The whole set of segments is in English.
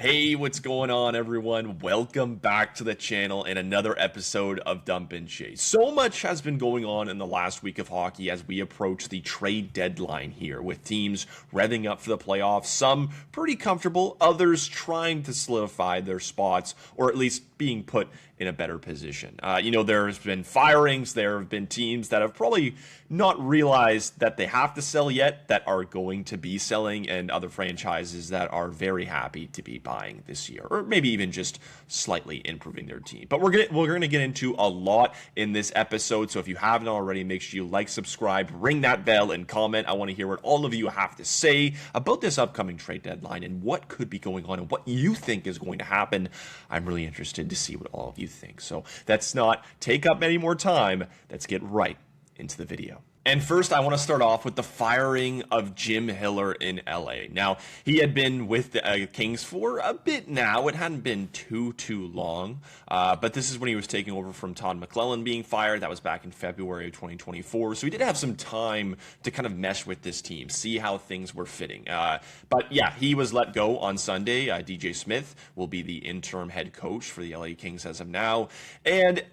Hey, what's going on, everyone? Welcome back to the channel and another episode of Dump and Chase. So much has been going on in the last week of hockey as we approach the trade deadline here, with teams revving up for the playoffs, some pretty comfortable, others trying to solidify their spots, or at least being put in a better position. There's been firings, there have been teams that have probably not realized that they have to sell yet that are going to be selling, and other franchises that are very happy to be buying this year, or maybe even just slightly improving their team. But we're gonna get into a lot in this episode, so if you haven't already, make sure you like, subscribe, ring that bell, and comment. I want to hear what all of you have to say about this upcoming trade deadline and what could be going on and what you think is going to happen. I'm really interested to see what all of you think. So let's not take up any more time. Let's get right into the video. And first, I want to start off with the firing of Jim Hiller in LA. Now, he had been with the Kings for a bit now. It hadn't been too long, but this is when he was taking over from Todd McClellan being fired. That was back in February of 2024. So he did have some time to kind of mesh with this team, see how things were fitting. But yeah, he was let go on Sunday. DJ Smith will be the interim head coach for the LA Kings as of now. And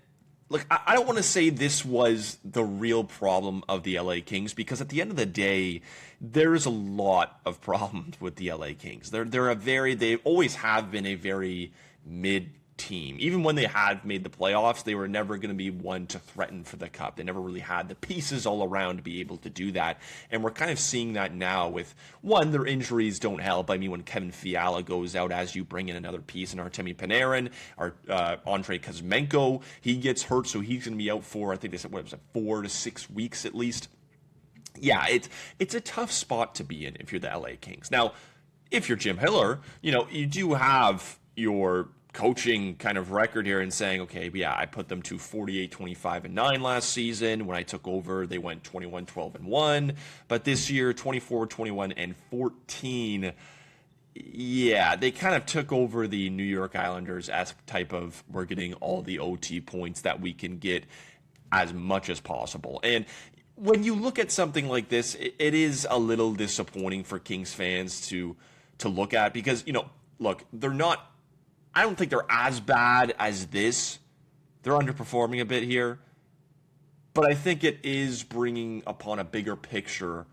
look, I don't want to say this was the real problem of the LA Kings, because at the end of the day, there's a lot of problems with the LA Kings. They always have been a very mid team. Even when they had made the playoffs, they were never going to be one to threaten for the cup. They never really had the pieces all around to be able to do that. And we're kind of seeing that now with, one, their injuries don't help. I mean, when Kevin Fiala goes out, as you bring in another piece in Artemi Panarin, Andrei Kuzmenko, he gets hurt, so he's going to be out for, I think they said, 4 to 6 weeks at least. Yeah, it's a tough spot to be in if you're the LA Kings. Now, if you're Jim Hiller, you do have your coaching kind of record here and saying, okay, yeah, I put them to 48, 25, and 9 last season. When I took over, they went 21, 12, and 1. But this year, 24, 21, and 14. Yeah, they kind of took over the New York Islanders as type of, we're getting all the OT points that we can get as much as possible. And when you look at something like this, it is a little disappointing for Kings fans to look at, because, look, I don't think they're as bad as this. They're underperforming a bit here. But I think it is bringing upon a bigger picture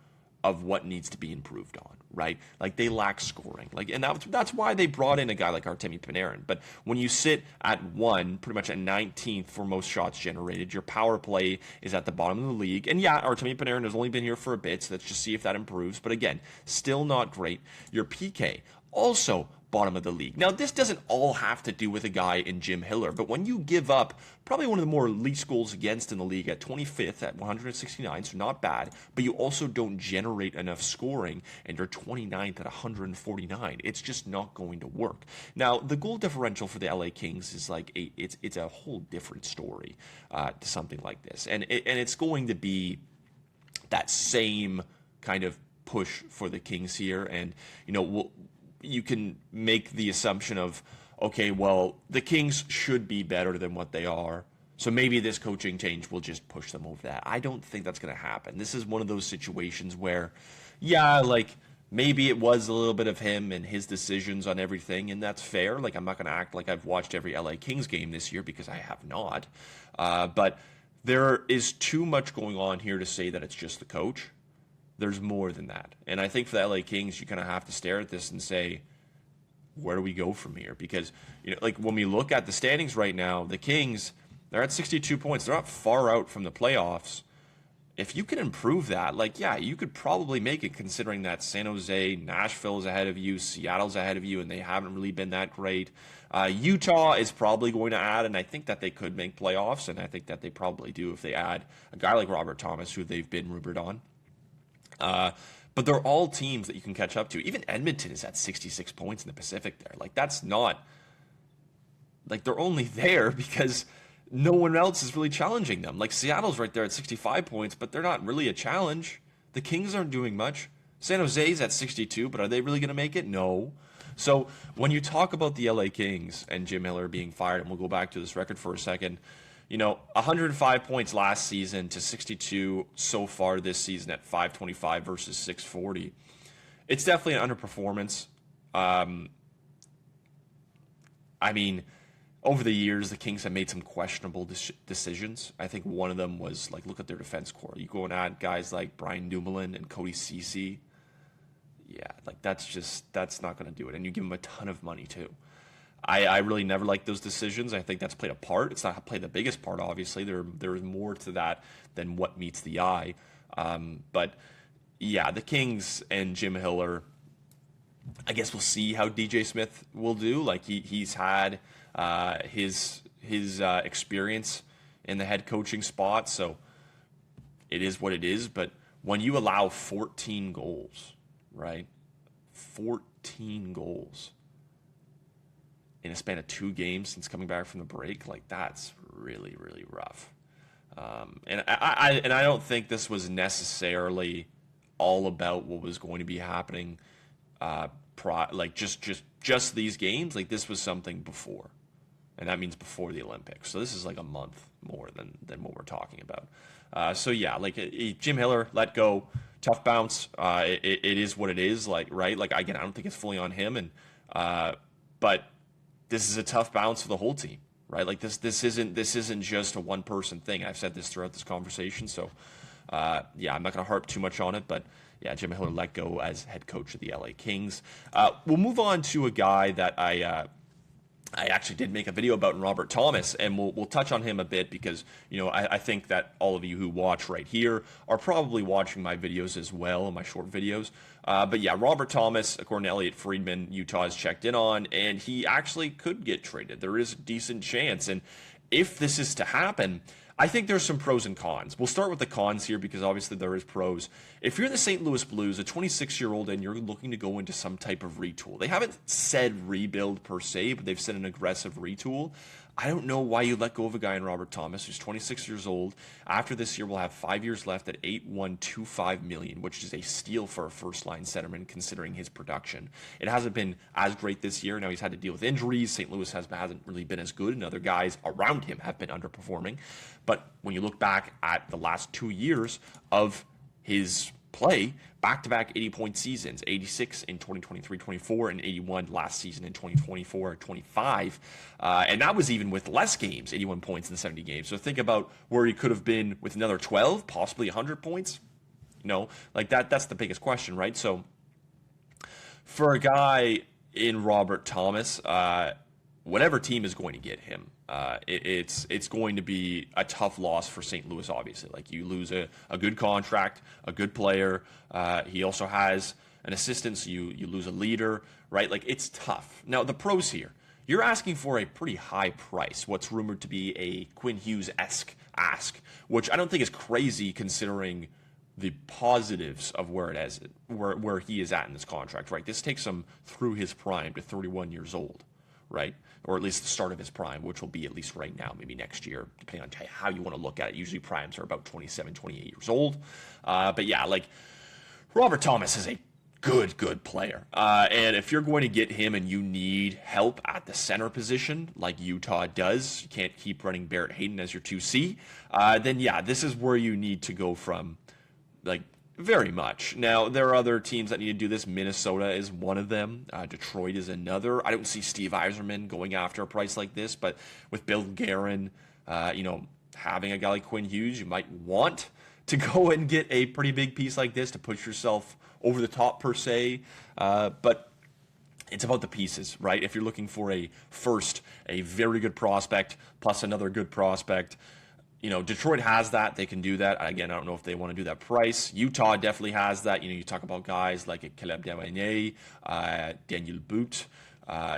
of what needs to be improved on, right? Like, they lack scoring. And that's why they brought in a guy like Artemi Panarin. But when you sit at 1, pretty much at 19th for most shots generated, your power play is at the bottom of the league. And yeah, Artemi Panarin has only been here for a bit, so let's just see if that improves. But again, still not great. Your PK, also bottom of the league. Now, this doesn't all have to do with a guy in Jim Hiller, but when you give up probably one of the more least goals against in the league at 25th at 169, so not bad, but you also don't generate enough scoring, and you're 29th at 149, it's just not going to work. Now, the goal differential for the LA Kings is it's a whole different story to something like this, and it's going to be that same kind of push for the Kings here, and you can make the assumption of, okay, well, the Kings should be better than what they are, so maybe this coaching change will just push them over that. I don't think that's going to happen. This is one of those situations where, yeah, maybe it was a little bit of him and his decisions on everything, and that's fair. I'm not going to act like I've watched every LA Kings game this year, because I have not. But there is too much going on here to say that it's just the coach. There's more than that. And I think for the LA Kings, you kind of have to stare at this and say, where do we go from here? Because, when we look at the standings right now, the Kings, they're at 62 points. They're not far out from the playoffs. If you can improve that, yeah, you could probably make it, considering that San Jose, Nashville's ahead of you, Seattle's ahead of you, and they haven't really been that great. Utah is probably going to add, and I think that they could make playoffs, and I think that they probably do if they add a guy like Robert Thomas, who they've been rumored on. But they're all teams that you can catch up to. Even Edmonton is at 66 points in the Pacific there. That's not, they're only there because no one else is really challenging them. Seattle's right there at 65 points, but they're not really a challenge. The Kings aren't doing much. San Jose's at 62, but are they really going to make it? No. So when you talk about the LA Kings and Jim Hiller being fired, and we'll go back to this record for a second, 105 points last season to 62 so far this season at 525 versus 640. It's definitely an underperformance. I mean, over the years, the Kings have made some questionable decisions. I think one of them was, like, look at their defense core. You go and add guys like Brian Dumoulin and Cody Ceci. Yeah, like, that's not going to do it. And you give them a ton of money, too. I really never liked those decisions. I think that's played a part. It's not played the biggest part, obviously. There is more to that than what meets the eye. But, yeah, the Kings and Jim Hiller, I guess we'll see how DJ Smith will do. Like, he's had his experience in the head coaching spot, so it is what it is. But when you allow 14 goals, right? 14 goals in a span of 2 games since coming back from the break, like, that's really, really rough. And I don't think this was necessarily all about what was going to be happening, like just these games. Like, this was something before, and that means before the Olympics. So this is like a month more than what we're talking about. So yeah, like, Jim Hiller let go, tough bounce. It is what it is. Like, right? Like, again, I don't think it's fully on him, and but this is a tough bounce for the whole team, right? Like, this isn't just a one person thing. I've said this throughout this conversation. So yeah, I'm not going to harp too much on it, but yeah, Jim Hiller let go as head coach of the LA Kings. We'll move on to a guy that I actually did make a video about in Robert Thomas, and we'll touch on him a bit because, you know, I think that all of you who watch right here are probably watching my videos as well, my short videos. But yeah, Robert Thomas, according to Elliot Friedman, Utah has checked in on, and he actually could get traded. There is a decent chance, and if this is to happen, I think there's some pros and cons. We'll start with the cons here because obviously there is pros. If you're the St. Louis Blues, a 26-year-old, and you're looking to go into some type of retool, they haven't said rebuild per se, but they've said an aggressive retool. I don't know why you let go of a guy in Robert Thomas who's 26 years old. After this year, we'll have 5 years left at $8.125 million, which is a steal for a first-line centerman considering his production. It hasn't been as great this year. Now he's had to deal with injuries. St. Louis hasn't really been as good, and other guys around him have been underperforming. But when you look back at the last 2 years of his play, back-to-back 80-point seasons, 86 in 2023-24 and 81 last season in 2024-25. And that was even with less games, 81 points in 70 games. So think about where he could have been with another 12, possibly 100 points. You know, like that's the biggest question, right? So for a guy in Robert Thomas, whatever team is going to get him, it's going to be a tough loss for St. Louis, obviously. Like, you lose a good contract, a good player. He also has an assistant, so you lose a leader, right? Like, it's tough. Now, the pros here. You're asking for a pretty high price, what's rumored to be a Quinn Hughes-esque ask, which I don't think is crazy considering the positives of where he is at in this contract, right? This takes him through his prime to 31 years old, right? Or at least the start of his prime, which will be at least right now, maybe next year, depending on how you want to look at it. Usually primes are about 27, 28 years old. But yeah, like, Robert Thomas is a good player. And if you're going to get him and you need help at the center position, like Utah does, you can't keep running Barrett Hayton as your 2C, then yeah, this is where you need to go from, like, very much. Now, there are other teams that need to do this. Minnesota is one of them. Detroit is another. I don't see Steve Yzerman going after a price like this, but with Bill Guerin, having a guy like Quinn Hughes, you might want to go and get a pretty big piece like this to push yourself over the top, per se. But it's about the pieces, right? If you're looking for a very good prospect plus another good prospect, you know, Detroit has that. They can do that. Again, I don't know if they want to do that price. Utah definitely has that. You know, you talk about guys like Caleb Duvernay, Daniel Boot.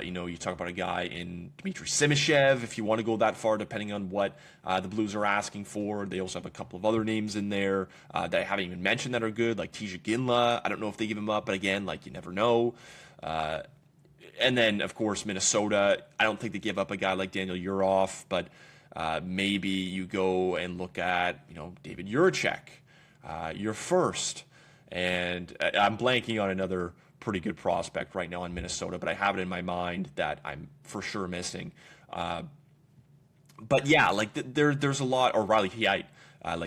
You talk about a guy in Dmitry Simishev, if you want to go that far, depending on what the Blues are asking for. They also have a couple of other names in there that I haven't even mentioned that are good, like Tisha Ginla. I don't know if they give him up, but again, like, you never know. And then, of course, Minnesota. I don't think they give up a guy like Daniel Yuroff, but maybe you go and look at, David Juracek, your first. And I'm blanking on another pretty good prospect right now in Minnesota, but I have it in my mind that I'm for sure missing. But yeah, like there's a lot. Or Riley Height,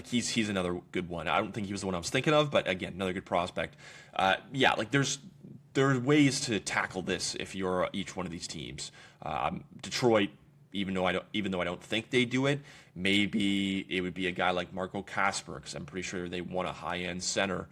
he's another good one. I don't think he was the one I was thinking of, but again, another good prospect. Like there's there are ways to tackle this if you're each one of these teams. Detroit, even though I don't think they do it, maybe it would be a guy like Marco Kasper, because I'm pretty sure they want a high-end center.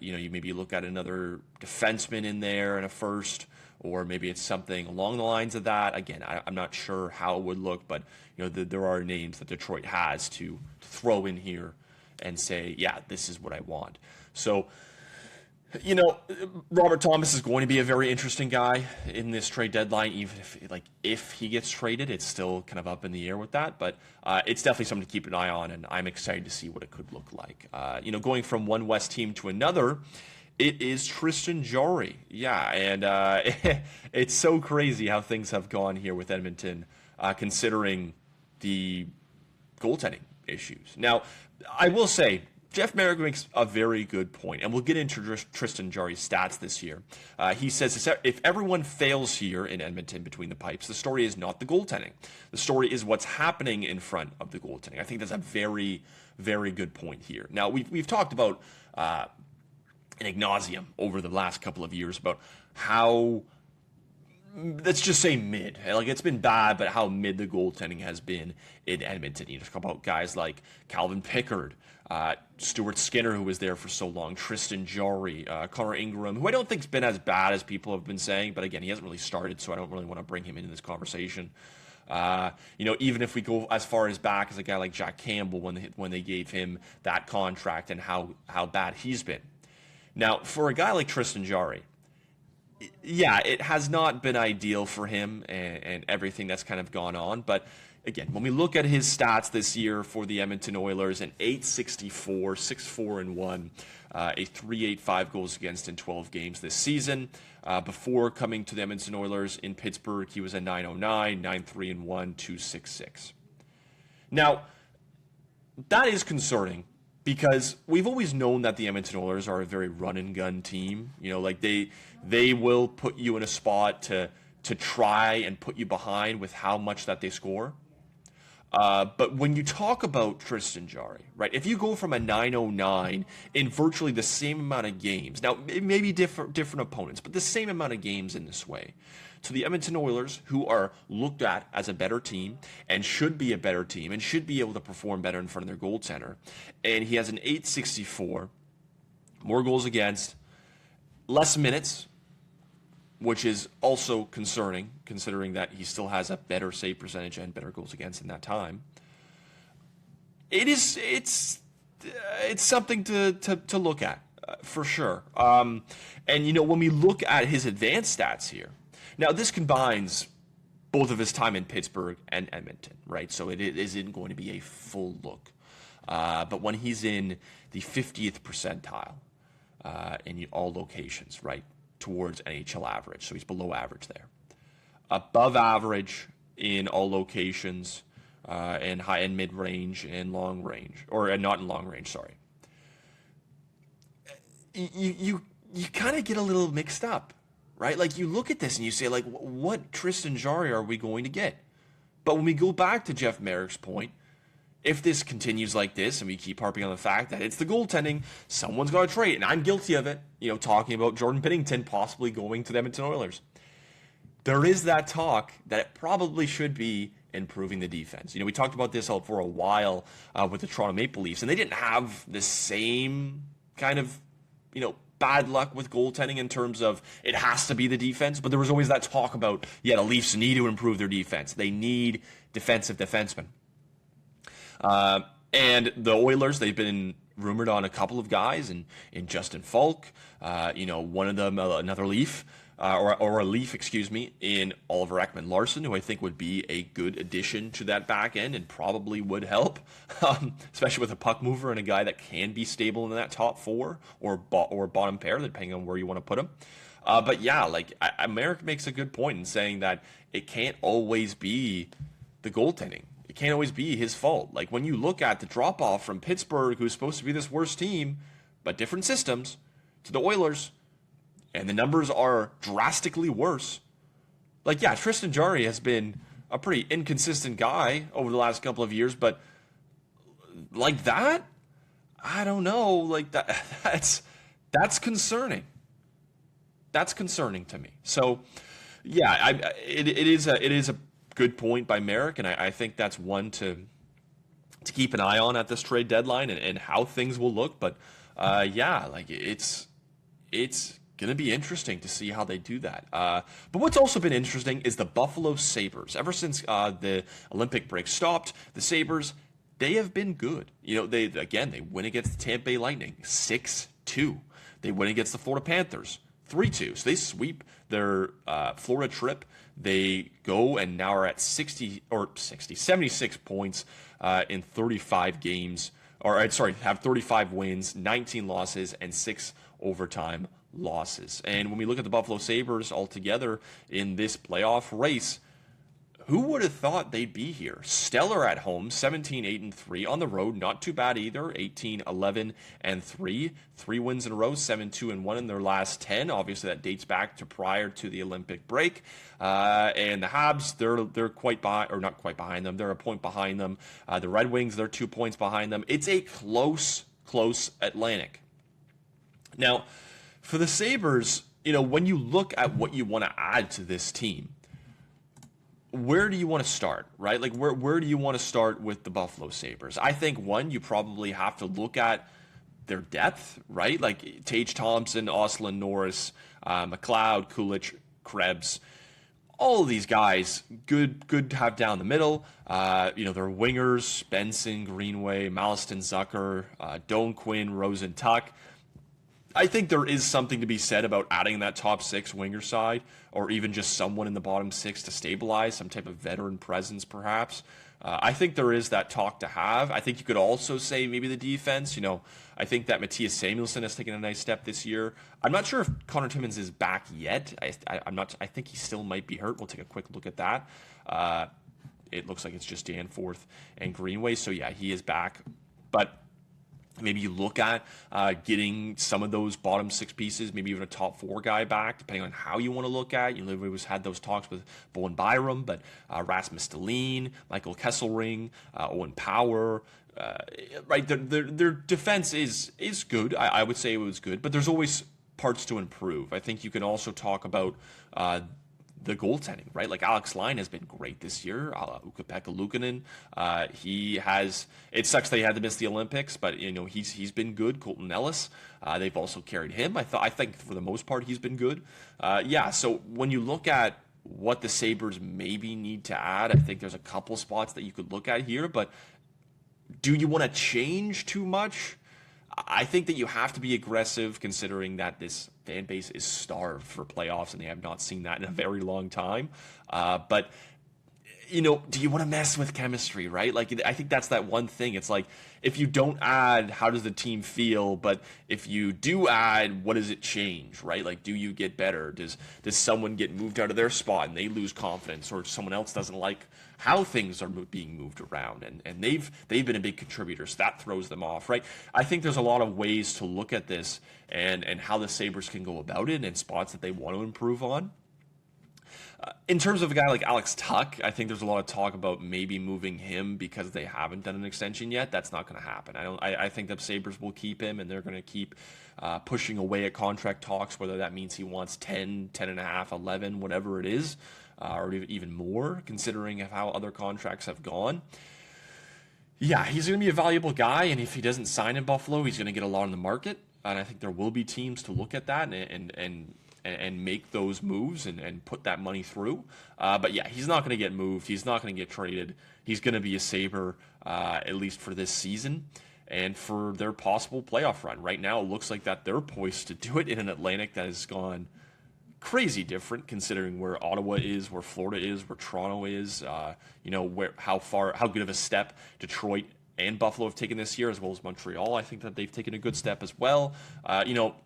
You maybe look at another defenseman in there in a first, or maybe it's something along the lines of that. Again, I'm not sure how it would look, but there are names that Detroit has to throw in here and say, yeah, this is what I want. So, Robert Thomas is going to be a very interesting guy in this trade deadline. Even if he gets traded, it's still kind of up in the air with that. But it's definitely something to keep an eye on, and I'm excited to see what it could look like. Going from one West team to another, it is Tristan Jarry. Yeah, and it's so crazy how things have gone here with Edmonton, considering the goaltending issues. Now, I will say, Jeff Marek makes a very good point, and we'll get into Tristan Jarry's stats this year. He says, if everyone fails here in Edmonton between the pipes, the story is not the goaltending. The story is what's happening in front of the goaltending. I think that's a very, very good point here. Now, we've talked about ad nauseum over the last couple of years about how, let's just say mid. It's been bad, but how mid the goaltending has been in Edmonton. You talk about guys like Calvin Pickard, Stuart Skinner, who was there for so long, Tristan Jarry, Connor Ingram, who I don't think's been as bad as people have been saying, but again, he hasn't really started, so I don't really want to bring him into this conversation. Even if we go as far as back as a guy like Jack Campbell when they gave him that contract and how bad he's been. Now, for a guy like Tristan Jarry, yeah, it has not been ideal for him and everything that's kind of gone on. But again, when we look at his stats this year for the Edmonton Oilers, an .864, 6-4-1, a .385 goals against in 12 games this season. Before coming to the Edmonton Oilers in Pittsburgh, he was a .909, 9-3-1, .266. Now, that is concerning, because we've always known that the Edmonton Oilers are a very run-and-gun team. They will put you in a spot to try and put you behind with how much that they score. But when you talk about Tristan Jarry, right, if you go from a .909 in virtually the same amount of games, now it may be different opponents, but the same amount of games in this way, to the Edmonton Oilers, who are looked at as a better team and should be a better team and should be able to perform better in front of their goaltender, and he has an .864, more goals against, less minutes, which is also concerning, considering that he still has a better save percentage and better goals against in that time. It's something to look at, for sure. And when we look at his advanced stats here, now this combines both of his time in Pittsburgh and Edmonton, right? So it isn't going to be a full look. But when he's in the 50th percentile in all locations, right, towards NHL average, so he's below average there. Above average in all locations, and high and mid range and long range, or not in long range. Sorry. You kind of get a little mixed up, right? Like, you look at this and you say, like, what Tristan Jarry are we going to get? But when we go back to Jeff Marek's point, if this continues like this and we keep harping on the fact that it's the goaltending, someone's got to trade. And I'm guilty of it, talking about Jordan Binnington possibly going to the Edmonton Oilers. There is that talk that it probably should be improving the defense. We talked about this for a while with the Toronto Maple Leafs, and they didn't have the same kind of, bad luck with goaltending in terms of it has to be the defense, but there was always that talk about, the Leafs need to improve their defense. They need defensive defensemen. And the Oilers, they've been rumored on a couple of guys, and in Justin Falk, one of them, another Leaf, or a Leaf, in Oliver Ekman-Larsson, who I think would be a good addition to that back end and probably would help, especially with a puck mover and a guy that can be stable in that top four or bottom pair, depending on where you want to put him. But yeah, Marek makes a good point in saying that it can't always be the goaltending. It can't always be his fault. Like, when you look at the drop-off from Pittsburgh, who's supposed to be this worst team, but different systems, to the Oilers, and the numbers are drastically worse. Tristan Jarry has been a pretty inconsistent guy over the last couple of years, but like that, I don't know. That's concerning. That's concerning to me. So, yeah, it is a good point by Merrick, and I think that's one to keep an eye on at this trade deadline and how things will look. But yeah, like it's gonna be interesting to see how they do that. But what's also been interesting is the Buffalo Sabres. Ever since the Olympic break stopped, the Sabres, they have been good. You know, they win against the Tampa Bay Lightning 6-2. They win against the Florida Panthers 3-2. So they sweep their Florida trip. They go and now are at 76 points in 35 games. Have 35 wins, 19 losses, and 6 overtime losses. And when we look at the Buffalo Sabres altogether in this playoff race, who would have thought they'd be here? Stellar at home, 17-8-3. On the road, not too bad either, 18-11-3. 3 wins in a row, 7-2-1 in their last 10. Obviously, that dates back to prior to the Olympic break. And the Habs, they're quite behind, or not quite behind them. They're a point behind them. The Red Wings, they're 2 points behind them. It's a close Atlantic. Now, for the Sabres, you know, when you look at what you want to add to this team, where do you want to start, right? Like, where do you want to start with the Buffalo Sabres? I think, one, you probably have to look at their depth, right? Like, Tage Thompson, Oslin, Norris, McLeod, Kulich, Krebs, all of these guys, good to have down the middle. You know, their wingers, Benson, Greenway, Malliston, Zucker, Doan Quinn, Rosen, Tuck. I think there is something to be said about adding that top 6 winger side, or even just someone in the bottom 6 to stabilize, some type of veteran presence perhaps. I think there is that talk to have. I think you could also say maybe the defense. You know, I think that Matthias Samuelsson has taken a nice step this year. I'm not sure if Connor Timmins is back yet. I'm not. I think he still might be hurt. We'll take a quick look at that. It looks like it's just Danforth and Greenway. So yeah, he is back, but maybe you look at getting some of those bottom 6 pieces, maybe even a top 4 guy back, depending on how you want to look at it. You know, we've had those talks with Bowen Byram, but Rasmus Dahlin, Michael Kesselring, Owen Power, right? Their defense is good. I would say it was good, but there's always parts to improve. I think you can also talk about the goaltending, right? Like, Alex Line has been great this year. Ukko-Pekka Luukkonen, it sucks they had to miss the Olympics, but you know, he's been good. Colton Ellis, they've also carried him. I think for the most part he's been good. Yeah. So when you look at what the Sabres maybe need to add, I think there's a couple spots that you could look at here. But do you want to change too much? I think that you have to be aggressive, considering that this fan base is starved for playoffs, and they have not seen that in a very long time. But, you know, do you want to mess with chemistry, right? Like, I think that's that one thing. It's like, if you don't add, how does the team feel? But if you do add, what does it change, right? Like, do you get better? Does someone get moved out of their spot and they lose confidence, or someone else doesn't like how things are being moved around, and they've been a big contributor, so that throws them off, right? I think there's a lot of ways to look at this and how the Sabres can go about it, and spots that they want to improve on. In terms of a guy like Alex Tuck, I think there's a lot of talk about maybe moving him because they haven't done an extension yet. That's not going to happen. I think the Sabres will keep him, and they're going to keep pushing away at contract talks, whether that means he wants 10, 10 and a half, 11, whatever it is, or even more, considering of how other contracts have gone. Yeah, he's going to be a valuable guy, and if he doesn't sign in Buffalo, he's going to get a lot in the market, and I think there will be teams to look at that and make those moves and put that money through. But yeah, he's not going to get moved. He's not going to get traded. He's going to be a Sabre, at least for this season and for their possible playoff run. Right now, it looks like that they're poised to do it in an Atlantic that has gone crazy different, considering where Ottawa is, where Florida is, where Toronto is, you know, how good of a step Detroit and Buffalo have taken this year, as well as Montreal. I think that they've taken a good step as well. You know,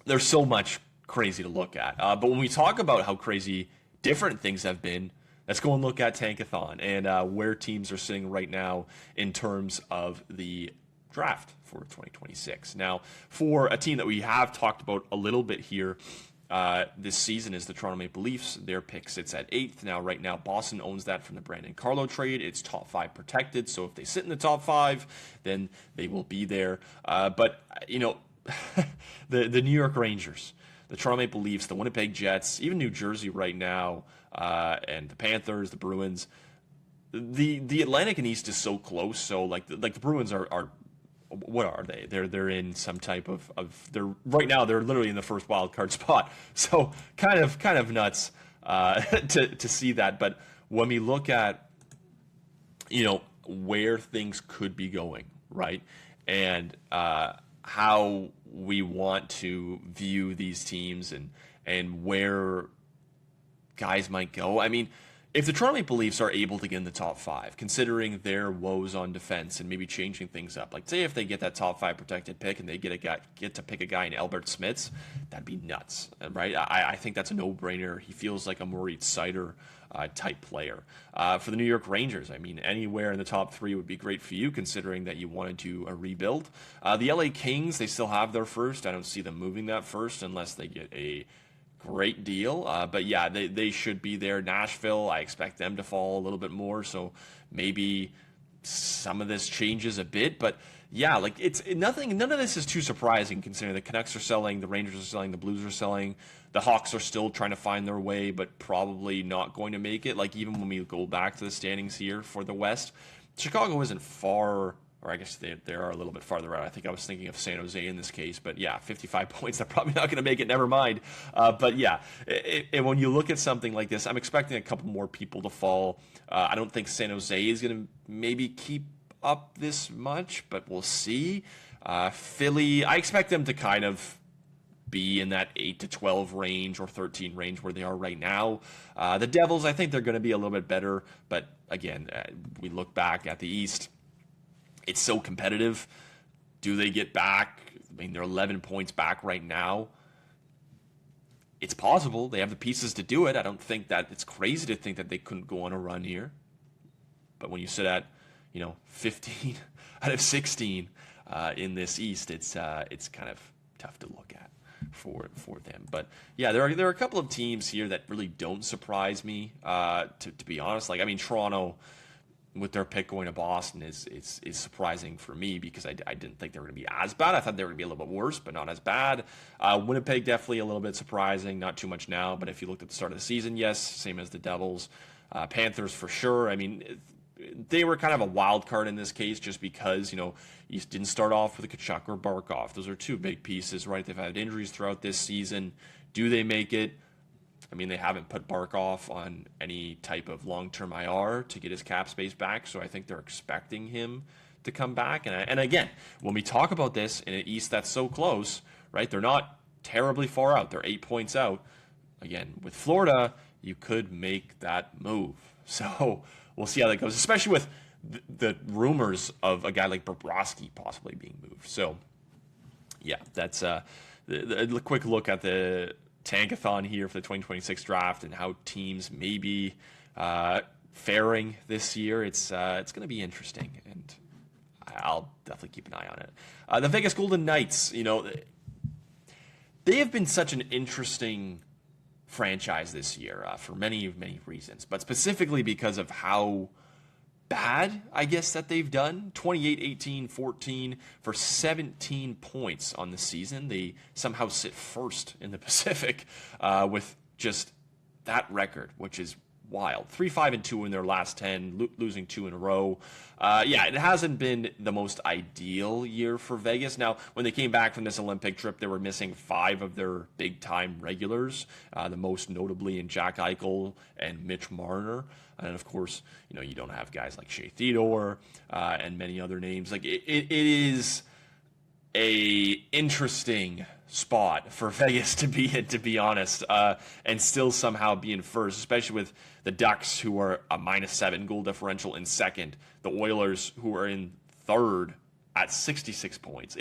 there's so much crazy to look at. But when we talk about how crazy different things have been, let's go and look at Tankathon and where teams are sitting right now in terms of the draft for 2026. Now, for a team that we have talked about a little bit here this season is the Toronto Maple Leafs. Their pick sits at 8th. Now, right now, Boston owns that from the Brandon Carlo trade. It's top 5 protected, so if they sit in the top 5, then they will be there. But, you know, the New York Rangers. the Toronto Maple Leafs, the Winnipeg Jets, even New Jersey right now, and the Panthers, the Bruins. The Atlantic and East is so close. So like the Bruins are what are they? They're in some type of they're right now they're literally in the first wild card spot. So kind of nuts to see that. But when we look at where things could be going, right, and how we want to view these teams and where guys might go. I mean, if the Toronto Maple Leafs are able to get in the top 5, considering their woes on defense and maybe changing things up, like say if they get that top 5 protected pick and they get to pick a guy in Albert Smits, that'd be nuts, right? I think that's a no-brainer. He feels like a Moritz Seider type player. For the New York Rangers, I mean, anywhere in the top 3 would be great for you, considering that you want to do a rebuild. The LA Kings, they still have their first. I don't see them moving that first unless they get a great deal. But yeah, they should be there. Nashville, I expect them to fall a little bit more. So maybe some of this changes a bit. But yeah, like it's nothing. None of this is too surprising considering the Canucks are selling, the Rangers are selling, the Blues are selling. The Hawks are still trying to find their way, but probably not going to make it. Like even when we go back to the standings here for the West, Chicago isn't far. Or I guess they are a little bit farther out. I think I was thinking of San Jose in this case. But yeah, 55 points, they're probably not going to make it, never mind. But yeah, when you look at something like this, I'm expecting a couple more people to fall. I don't think San Jose is going to maybe keep up this much, but we'll see. Philly, I expect them to kind of be in that 8 to 12 range or 13 range where they are right now. The Devils, I think they're going to be a little bit better. But again, we look back at the East. It's so competitive. Do they get back? I mean, they're 11 points back right now. It's possible. They have the pieces to do it. I don't think that it's crazy to think that they couldn't go on a run here. But when you sit at, 15 out of 16 in this East, it's kind of tough to look at for them. But yeah, there are a couple of teams here that really don't surprise me. To be honest, like I mean, Toronto, with their pick going to Boston is surprising for me because I didn't think they were going to be as bad. I thought they were going to be a little bit worse, but not as bad. Winnipeg definitely a little bit surprising, not too much now, but if you looked at the start of the season, yes, same as the Devils. Panthers for sure. I mean, they were kind of a wild card in this case just because, you didn't start off with a Kachuk or Barkov. Those are two big pieces, right? They've had injuries throughout this season. Do they make it? I mean, they haven't put Barkov on any type of long-term IR to get his cap space back, so I think they're expecting him to come back. And again, when we talk about this in an East that's so close, right, they're not terribly far out. They're 8 points out. Again, with Florida, you could make that move. So we'll see how that goes, especially with the rumors of a guy like Bobrovsky possibly being moved. So, yeah, that's a quick look at the Tankathon here for the 2026 draft and how teams may be faring this year. It's going to be interesting, and I'll definitely keep an eye on it. The Vegas Golden Knights, they have been such an interesting franchise this year for many, many reasons, but specifically because of how bad, I guess, that they've done. 28, 18, 14 for 17 points on the season. They somehow sit first in the Pacific with just that record, which is wild. 3-5-2 in their last 10, losing 2 in a row. Yeah, it hasn't been the most ideal year for Vegas. Now, when they came back from this Olympic trip, they were missing 5 of their big-time regulars, the most notably in Jack Eichel and Mitch Marner. And, of course, you don't have guys like Shea Theodore and many other names. Like, it is a interesting spot for Vegas to be in, to be honest, and still somehow be in first, especially with the Ducks, who are a -7 goal differential in second, the Oilers, who are in third at 66 points.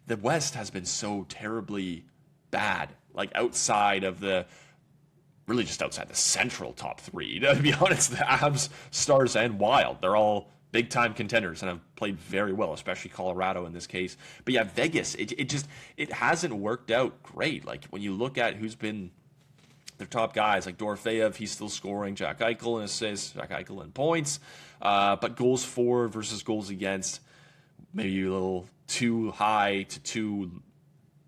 The West has been so terribly bad, like outside of really just outside the central top 3. To be honest, the Habs, Stars, and Wild, they're all big-time contenders and have played very well, especially Colorado in this case. But yeah, Vegas, it hasn't worked out great. Like, when you look at who's been their top guys, like Dorofeyev, he's still scoring. Jack Eichel in assists, Jack Eichel in points. But goals for versus goals against, maybe a little too high to too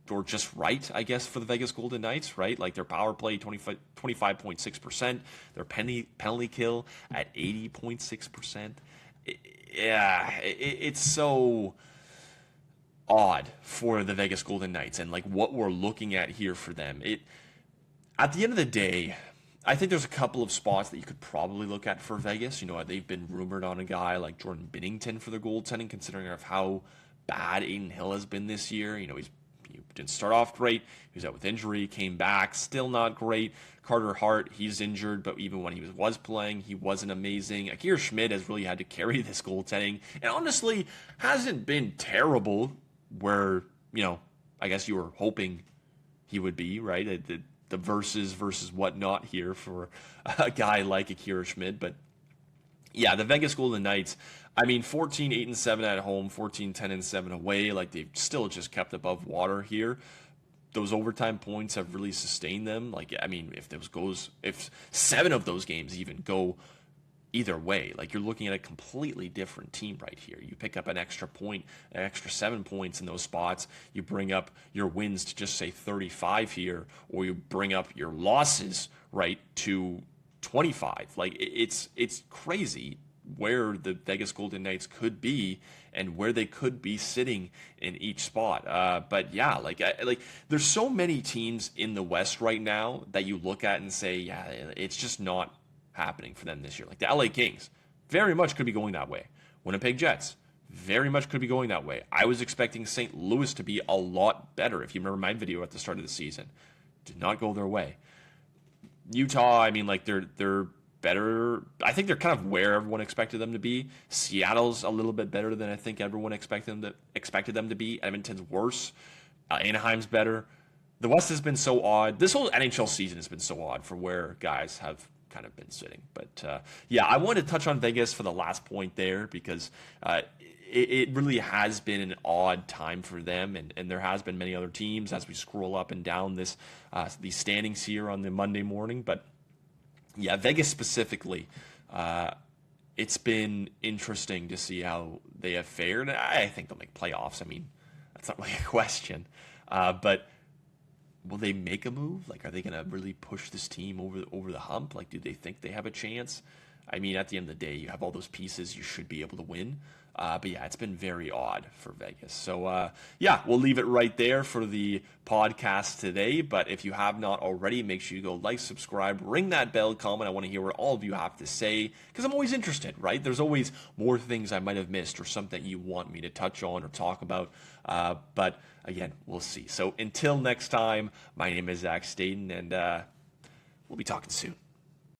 or just right, I guess, for the Vegas Golden Knights, right? Like their power play, 25.6%, their penalty kill at 80.6%. It's so odd for the Vegas Golden Knights and like what we're looking at here for them. At the end of the day, I think there's a couple of spots that you could probably look at for Vegas. You know, they've been rumored on a guy like Jordan Binnington for their goaltending, considering of how bad Adin Hill has been this year. You know, he didn't start off great. He was out with injury, came back, still not great. Carter Hart, he's injured, but even when he was playing, he wasn't amazing. Akira Schmid has really had to carry this goaltending, and honestly, hasn't been terrible where, you know, I guess you were hoping he would be, right? The versus whatnot here for a guy like Akira Schmid. But yeah, the Vegas Golden Knights, I mean, 14-8-7 at home, 14-10-7 away. Like, they've still just kept above water here. Those overtime points have really sustained them. Like, I mean, if 7 of those games even go either way, like, you're looking at a completely different team right here. You pick up an extra point, an extra 7 points in those spots. You bring up your wins to just say 35 here, or you bring up your losses, right, to 25. Like, it's crazy where the Vegas Golden Knights could be and where they could be sitting in each spot. But yeah, like there's so many teams in the West right now that you look at and say, yeah, it's just not happening for them this year. Like the LA Kings very much could be going that way. Winnipeg Jets very much could be going that way. I was expecting St. Louis to be a lot better. If you remember my video at the start of the season, did not go their way. Utah, I mean, like they're better. I think they're kind of where everyone expected them to be. Seattle's a little bit better than I think everyone expected them to be. Edmonton's worse. Anaheim's better. The West has been so odd. This whole NHL season has been so odd for where guys have kind of been sitting. But yeah, I wanted to touch on Vegas for the last point there because it really has been an odd time for them, and there has been many other teams as we scroll up and down these standings here on the Monday morning. But yeah, Vegas specifically, it's been interesting to see how they have fared. I think they'll make playoffs. I mean, that's not really a question. But will they make a move? Like, are they going to really push this team over the hump? Like, do they think they have a chance? I mean, at the end of the day, you have all those pieces. You should be able to win. But yeah, it's been very odd for Vegas. So yeah, we'll leave it right there for the podcast today. But if you have not already, make sure you go like, subscribe, ring that bell, comment. I want to hear what all of you have to say because I'm always interested, right? There's always more things I might have missed or something you want me to touch on or talk about. But again, we'll see. So until next time, my name is Zach Staden, and we'll be talking soon.